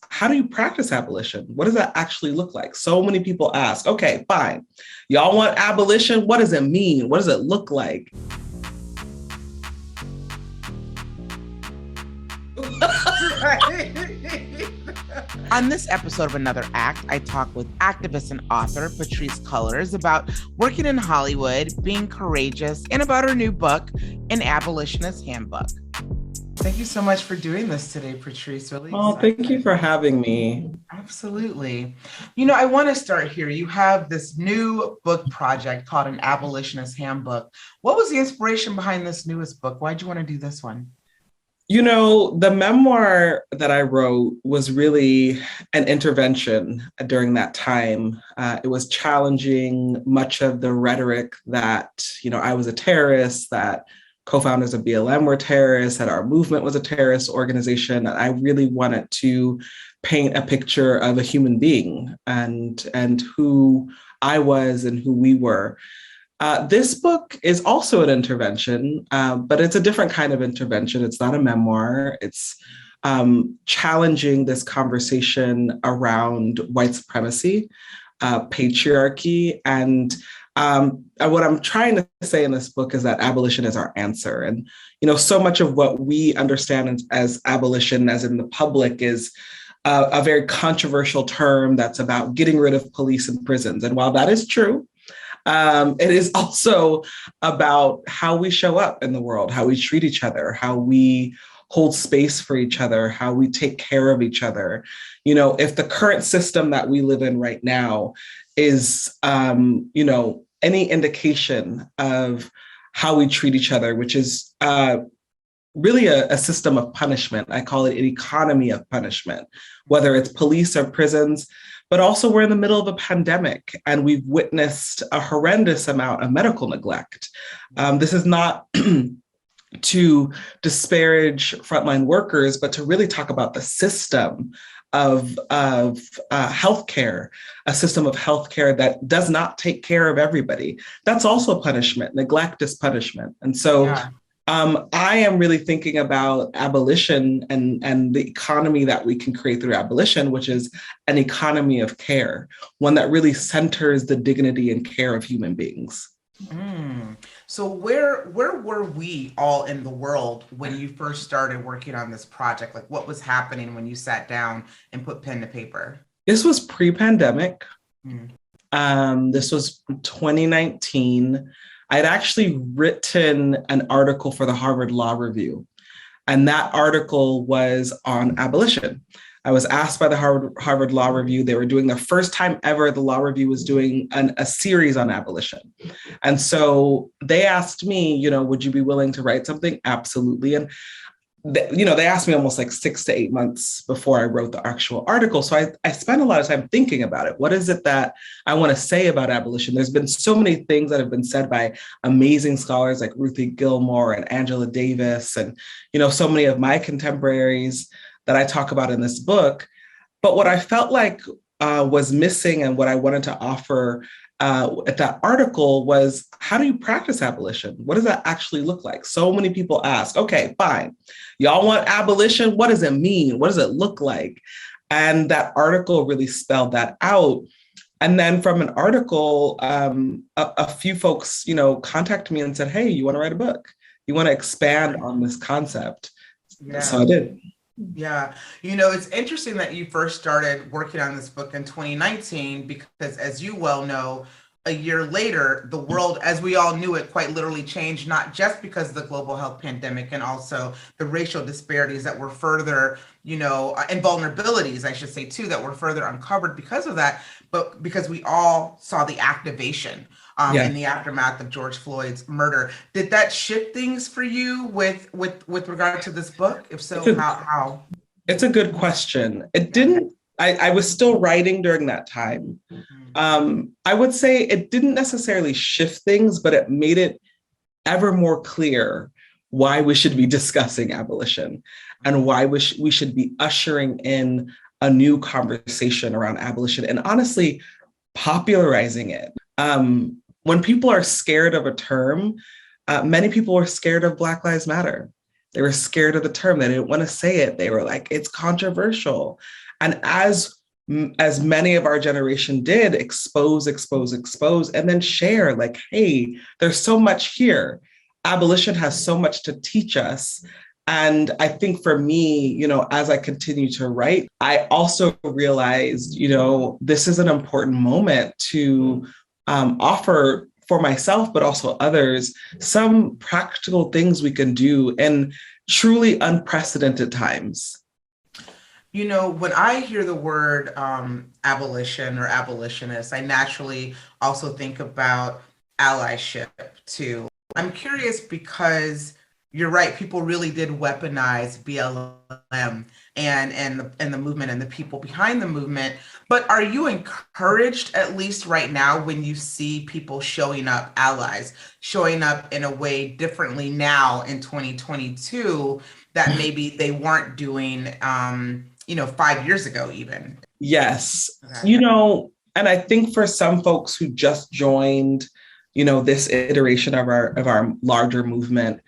How do you practice abolition? What does that actually look like? So many people ask, okay, fine. Y'all want abolition? What does it mean? What does it look like? On this episode of Another Act, I talk with activist and author Patrisse Cullors about working in Hollywood, being courageous, and about her new book, An Abolitionist Handbook. Thank you so much for doing this today, Patrisse. Really excited. Thank you for having me. Absolutely. You know, I want to start here. You have this new book project called An Abolitionist Handbook. What was the inspiration behind this newest book? Why'd you want to do this one? You know, the memoir that I wrote was really an intervention during that time. It was challenging much of the rhetoric that, I was a terrorist, that co-founders of BLM were terrorists, that our movement was a terrorist organization. And I really wanted to paint a picture of a human being and who I was and who we were. This book is also an intervention, but it's a different kind of intervention. It's not a memoir. It's challenging this conversation around white supremacy, patriarchy, and what I'm trying to say in this book is that abolition is our answer. And, so much of what we understand as abolition, as in the public, is a very controversial term that's about getting rid of police and prisons. And while that is true, it is also about how we show up in the world, how we treat each other, how we hold space for each other, how we take care of each other. If the current system that we live in right now is, any indication of how we treat each other, which is really a system of punishment. I call it an economy of punishment, whether it's police or prisons. But also we're in the middle of a pandemic and we've witnessed a horrendous amount of medical neglect. This is not to disparage frontline workers, but to really talk about the system of healthcare, a system of healthcare that does not take care of everybody. That's also punishment. Neglect is punishment. And so I am really thinking about abolition and the economy that we can create through abolition, which is an economy of care, one that really centers the dignity and care of human beings. So where were we all in the world when you first started working on this project? Like, what was happening when you sat down and put pen to paper? This was pre-pandemic. This was 2019. I'd actually written an article for the Harvard Law Review, and that article was on abolition. I was asked by the Harvard Law Review. They were doing the first time ever the Law Review was doing a series on abolition. And so they asked me, would you be willing to write something? Absolutely. And they asked me almost like 6 to 8 months before I wrote the actual article. So I spent a lot of time thinking about it. What is it that I want to say about abolition? There's been so many things that have been said by amazing scholars like Ruthie Gilmore and Angela Davis, and, so many of my contemporaries that I talk about in this book. But what I felt like was missing and what I wanted to offer at that article was, how do you practice abolition? What does that actually look like? So many people ask, okay, fine. Y'all want abolition? What does it mean? What does it look like? And that article really spelled that out. And then from an article, a few folks, contacted me and said, hey, you want to write a book? You want to expand on this concept? Yeah. So I did. Yeah. It's interesting that you first started working on this book in 2019, because as you well know, a year later, the world, as we all knew it, quite literally changed, not just because of the global health pandemic and also the racial disparities that were further, and vulnerabilities, I should say, too, that were further uncovered because of that, but because we all saw the activation in the aftermath of George Floyd's murder. Did that shift things for you with regard to this book? If so, how? It's a good question. It didn't. I was still writing during that time. I would say it didn't necessarily shift things, but it made it ever more clear why we should be discussing abolition and why we should be ushering in a new conversation around abolition and honestly popularizing it. When people are scared of a term, many people are scared of Black Lives Matter. They were scared of the term. They didn't want to say it. They were like, it's controversial. And as many of our generation did, expose, and then share like, hey, there's so much here. Abolition has so much to teach us. And I think for me, as I continue to write, I also realized, this is an important moment to offer for myself, but also others, some practical things we can do in truly unprecedented times. When I hear the word abolition or abolitionist, I naturally also think about allyship too. I'm curious because you're right, people really did weaponize BLM and the movement and the people behind the movement. But are you encouraged, at least right now, when you see people showing up, allies, showing up in a way differently now in 2022 that maybe they weren't doing 5 years ago even? Yes. And I think for some folks who just joined, this iteration of our larger movement,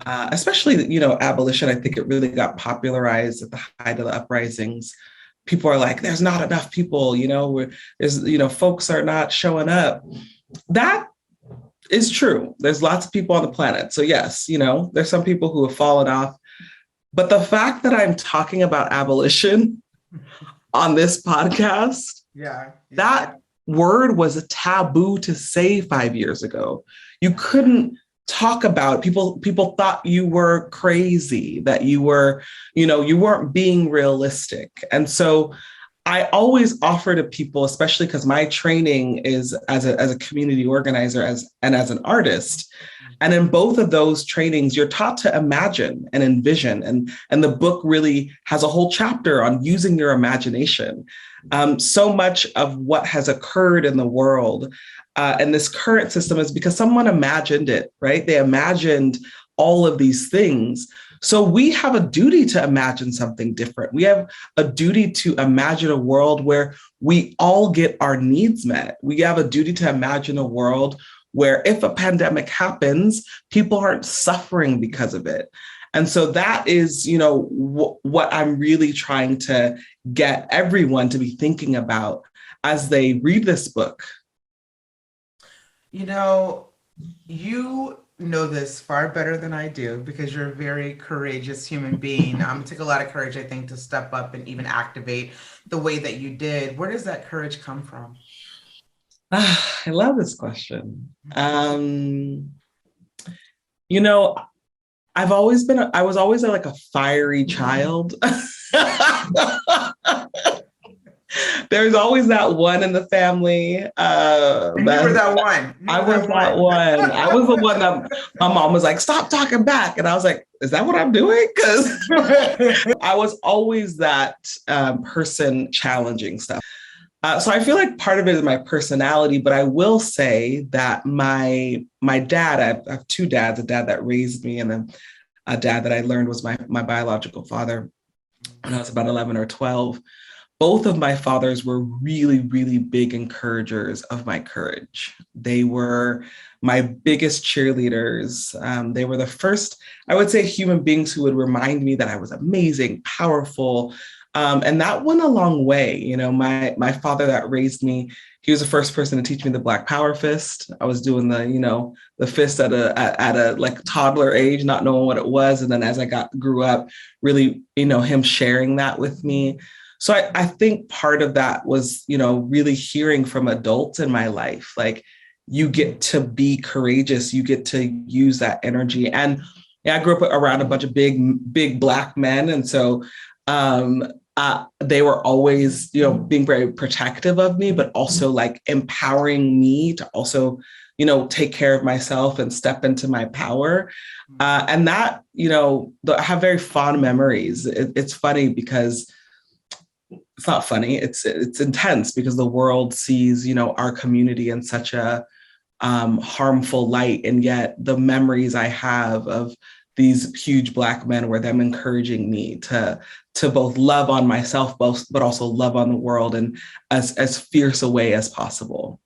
especially, abolition, I think it really got popularized at the height of the uprisings. People are like, there's not enough people, there's, folks are not showing up. That is true. There's lots of people on the planet. So yes, there's some people who have fallen off. But the fact that I'm talking about abolition on this podcast, that word was a taboo to say 5 years ago. You couldn't talk about it. People thought you were crazy, that you were, you weren't being realistic. And so I always offer to people, especially because my training is as a community organizer and as an artist. And in both of those trainings, you're taught to imagine and envision. And the book really has a whole chapter on using your imagination. So much of what has occurred in the world and this current system is because someone imagined it, right? They imagined all of these things. So we have a duty to imagine something different. We have a duty to imagine a world where we all get our needs met. We have a duty to imagine a world where if a pandemic happens, people aren't suffering because of it. And so that is, what I'm really trying to get everyone to be thinking about as they read this book. You know this far better than I do because you're a very courageous human being. It took a lot of courage, I think, to step up and even activate the way that you did. Where does that courage come from? I love this question. I was always like a fiery child. There's always that one in the family. You were that one. I was that one. I was the one that my mom was like, stop talking back. And I was like, is that what I'm doing? Because I was always that person challenging stuff. So I feel like part of it is my personality, but I will say that my dad, I have two dads, a dad that raised me and then a dad that I learned was my biological father when I was about 11 or 12. Both of my fathers were really, really big encouragers of my courage. They were my biggest cheerleaders. They were the first, I would say, human beings who would remind me that I was amazing, powerful. And that went a long way. My father that raised me, he was the first person to teach me the Black Power fist. I was doing the fist at a like toddler age, not knowing what it was. And then as I grew up, really, him sharing that with me. So I think part of that was, really hearing from adults in my life, like you get to be courageous, you get to use that energy. And I grew up around a bunch of big Black men. And so they were always, being very protective of me, but also like empowering me to also, take care of myself and step into my power. And that, I have very fond memories. It's funny because it's not funny. It's intense because the world sees, our community in such a harmful light. And yet the memories I have of these huge Black men were them encouraging me to both love on myself, but also love on the world in as fierce a way as possible.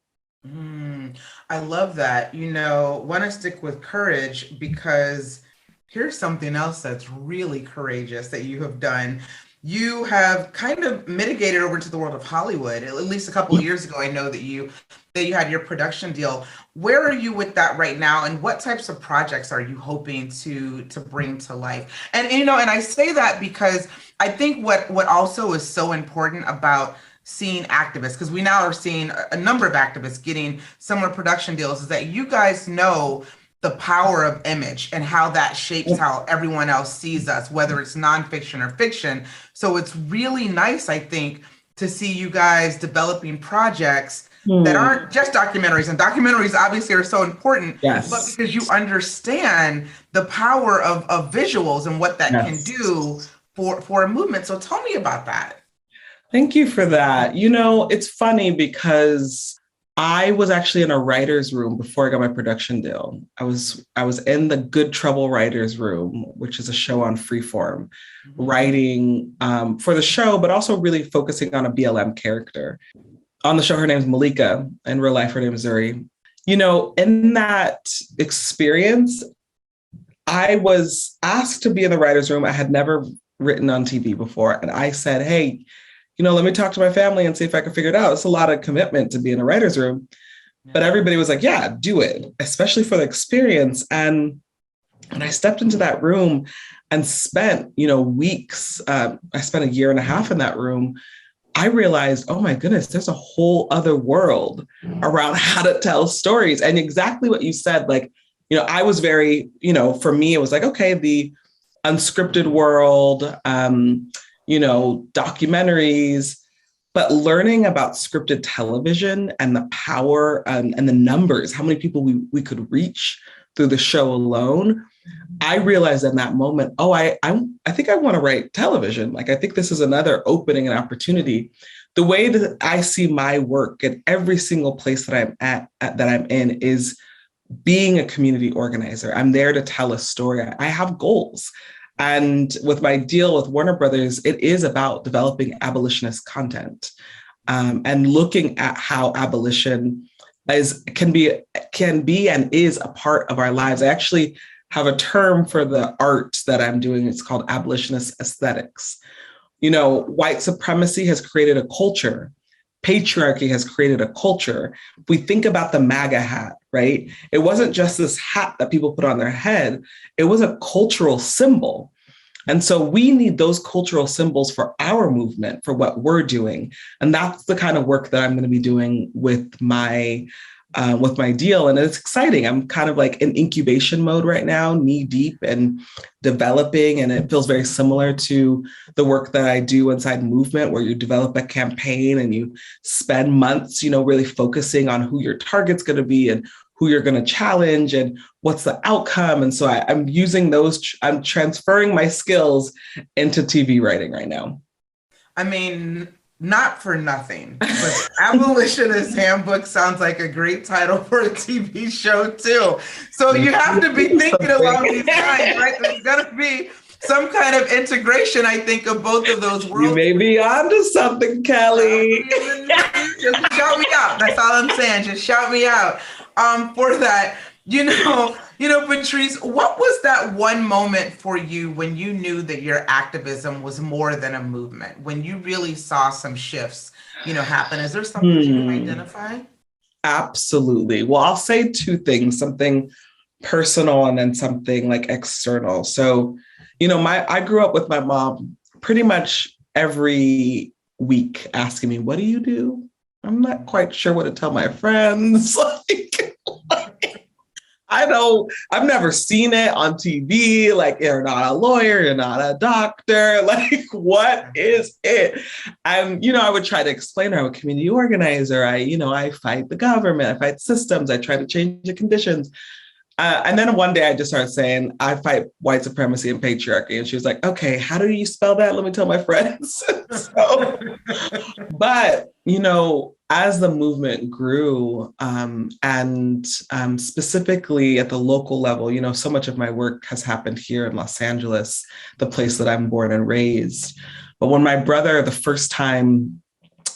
I love that. Want to stick with courage because Here's something else that's really courageous that you have done. You have kind of mitigated over to the world of Hollywood. At least a couple of years ago, I know that you had your production deal. Where are you with that right now, and what types of projects are you hoping to bring to life? And and I say that because I think what also is so important about seeing activists, because we now are seeing a number of activists getting similar production deals, is that you guys know the power of image and how that shapes how everyone else sees us, whether it's nonfiction or fiction. So it's really nice, I think, to see you guys developing projects that aren't just documentaries. And documentaries obviously are so important, Yes. but because you understand the power of visuals and what that can do for a movement. So tell me about that. Thank you for that. It's funny because I was actually in a writer's room before I got my production deal. I was in the Good Trouble writer's room, which is a show on Freeform, writing for the show, but also really focusing on a BLM character. On the show, her name's Malika. In real life, her name is Zuri. In that experience, I was asked to be in the writer's room. I had never written on TV before. And I said, hey, let me talk to my family and see if I can figure it out. It's a lot of commitment to be in a writer's room. But everybody was like, yeah, do it, especially for the experience. And when I stepped into that room and spent, weeks, I spent a year and a half in that room, I realized, oh my goodness, there's a whole other world around how to tell stories. And exactly what you said, I was very, for me, it was like, okay, the unscripted world, documentaries, but learning about scripted television and the power and the numbers, how many people we could reach through the show alone, I realized in that moment, I think I want to write television. I think this is another opening and opportunity. The way that I see my work at every single place that I'm in is being a community organizer. I'm there to tell a story. I have goals. And with my deal with Warner Brothers, it is about developing abolitionist content and looking at how abolition can be and is a part of our lives. I actually have a term for the art that I'm doing. It's called abolitionist aesthetics. White supremacy has created a culture. Patriarchy has created a culture. If we think about the MAGA hat, right? It wasn't just this hat that people put on their head. It was a cultural symbol. And so we need those cultural symbols for our movement, for what we're doing. And that's the kind of work that I'm going to be doing with my deal. And it's exciting. I'm kind of like in incubation mode right now, knee deep and developing. And it feels very similar to the work that I do inside movement, where you develop a campaign and you spend months, really focusing on who your target's going to be and who you're going to challenge and what's the outcome. And so I'm using I'm transferring my skills into TV writing right now. I mean, not for nothing, but Abolitionist Handbook sounds like a great title for a TV show too. So you have to be thinking along these lines, right? There's got to be some kind of integration, I think, of both of those worlds. You may be onto something, Kelly. Just shout me out. That's all I'm saying. Just shout me out for that. Patrisse, what was that one moment for you when you knew that your activism was more than a movement, when you really saw some shifts, happen? Is there something that you can identify? Absolutely. Well, I'll say two things, something personal and then something like external. So, I grew up with my mom pretty much every week asking me, what do you do? I'm not quite sure what to tell my friends. I've never seen it on TV. You're not a lawyer, you're not a doctor. What is it? And, I would try to explain her. I'm a community organizer. I fight the government. I fight systems. I try to change the conditions. And then one day I just started saying, I fight white supremacy and patriarchy. And she was like, okay, how do you spell that? Let me tell my friends. But, as the movement grew and specifically at the local level, so much of my work has happened here in Los Angeles, the place that I'm born and raised. But when my brother, the first time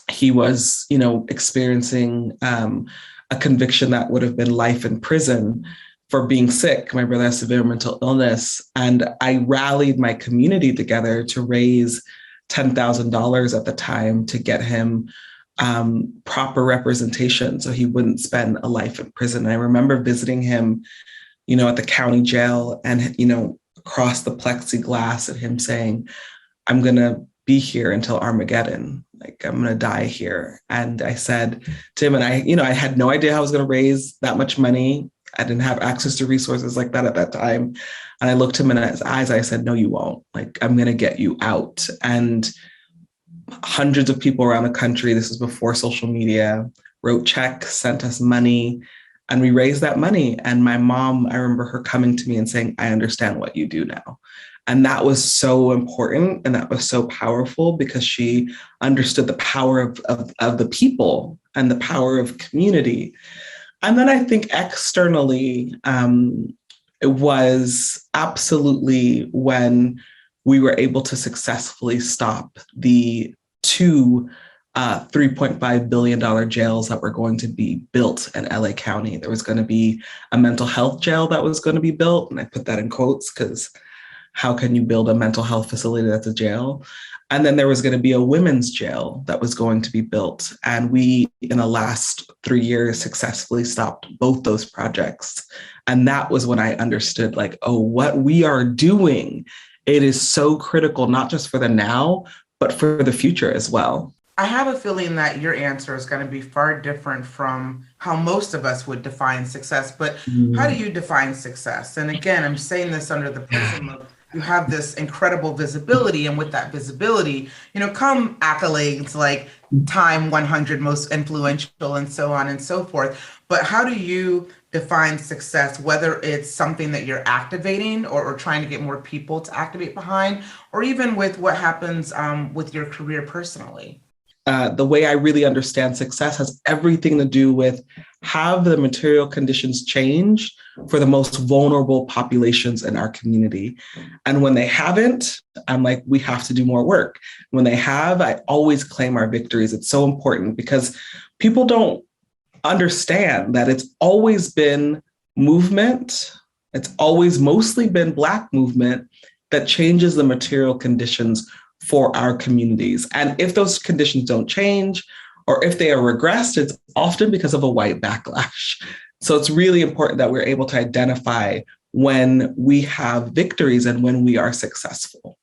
he was, experiencing a conviction that would have been life in prison, for being sick. My brother has severe mental illness. And I rallied my community together to raise $10,000 at the time to get him proper representation so he wouldn't spend a life in prison. And I remember visiting him, at the county jail and, across the plexiglass and him saying, I'm going to be here until Armageddon. Like, I'm going to die here. And I said to him, and I had no idea how I was going to raise that much money. I didn't have access to resources like that at that time. And I looked him in his eyes. I said, no, you won't. Like, I'm going to get you out. And hundreds of people around the country, this is before social media, wrote checks, sent us money, and we raised that money. And my mom, I remember her coming to me and saying, I understand what you do now. And that was so important. And that was so powerful because she understood the power of the people and the power of community. And then I think externally, it was absolutely when we were able to successfully stop the two $3.5 billion jails that were going to be built in LA County. There was going to be a mental health jail that was going to be built. And I put that in quotes because how can you build a mental health facility that's a jail? And then there was going to be a women's jail that was going to be built. And we, in the last 3 years, successfully stopped both those projects. And that was when I understood, like, oh, what we are doing, it is so critical, not just for the now, but for the future as well. I have a feeling that your answer is going to be far different from how most of us would define success. But how do you define success? And again, I'm saying this under the prism of you have this incredible visibility. And with that visibility, come accolades like Time 100 most influential and so on and so forth. But how do you define success, whether it's something that you're activating or trying to get more people to activate behind, or even with what happens with your career personally? The way I really understand success has everything to do with have the material conditions changed for the most vulnerable populations in our community. And when they haven't, I'm like, we have to do more work. When they have, I always claim our victories. It's so important because people don't understand that it's always been movement. It's always mostly been Black movement that changes the material conditions for our communities. And if those conditions don't change, or if they are regressed, it's often because of a white backlash. So it's really important that we're able to identify when we have victories and when we are successful.